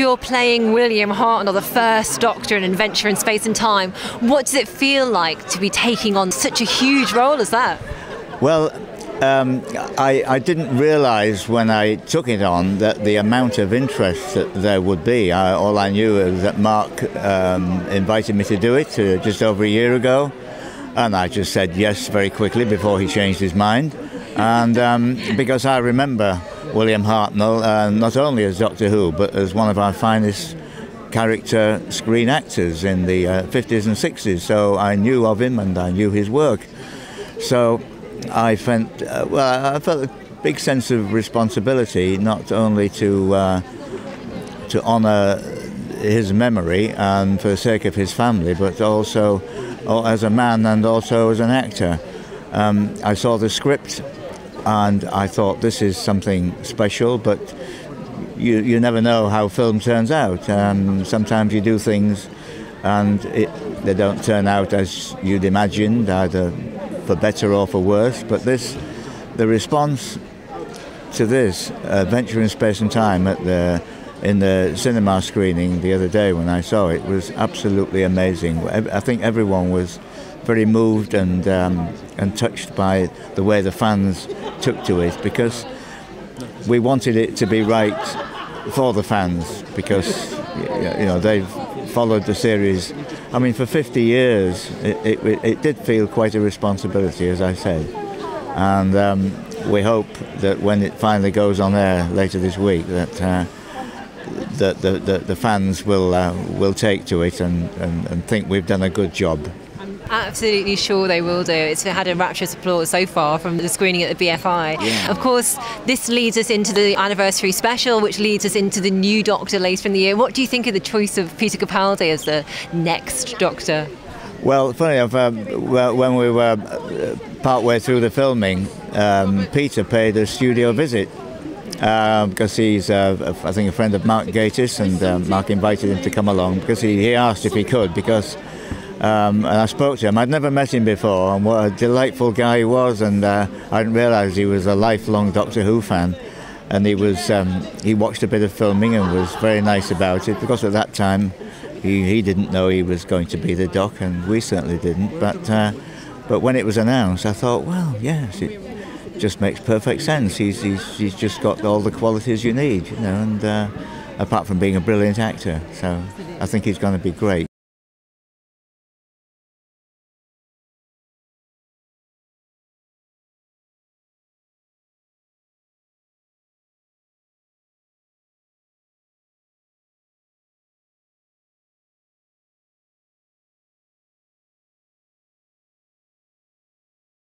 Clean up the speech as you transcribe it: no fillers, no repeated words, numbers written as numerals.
You're playing William Hartnell, the first Doctor and adventure in space and time. What does it feel like to be taking on such a huge role as that? Well, I didn't realise when I took it on that the amount of interest that there would be. All I knew was that Mark invited me to do it just over a year ago, and I just said yes very quickly before he changed his mind. And because I remember William Hartnell not only as Doctor Who, but as one of our finest character screen actors in the 50s and 60s. So I knew of him and I knew his work. So I felt a big sense of responsibility, not only to honour his memory and for the sake of his family, but also as a man and also as an actor. I saw the script and I thought, this is something special, but you never know how film turns out. Sometimes you do things and they don't turn out as you'd imagined, either for better or for worse. But the response to this Adventure in Space and Time in the cinema screening the other day when I saw it was absolutely amazing. I think everyone was very moved and touched by the way the fans took to it, because we wanted it to be right for the fans, because they've followed the series. I mean, for 50 years, it did feel quite a responsibility, as I said, and we hope that when it finally goes on air later this week, that the fans will take to it and think we've done a good job. Absolutely sure they will do. It's had a rapturous applause so far from the screening at the BFI. Yeah. Of course, this leads us into the anniversary special, which leads us into the new Doctor later in the year. What do you think of the choice of Peter Capaldi as the next Doctor? Well, funny enough, when we were partway through the filming, Peter paid a studio visit because he's, I think, a friend of Mark Gatiss, and Mark invited him to come along because he asked if he could, because and I spoke to him. I'd never met him before, and what a delightful guy he was, and I didn't realise he was a lifelong Doctor Who fan. And he watched a bit of filming and was very nice about it, because at that time he didn't know he was going to be the Doc, and we certainly didn't. But when it was announced, I thought, well, yes, it just makes perfect sense. He's just got all the qualities you need, and apart from being a brilliant actor. So I think he's going to be great.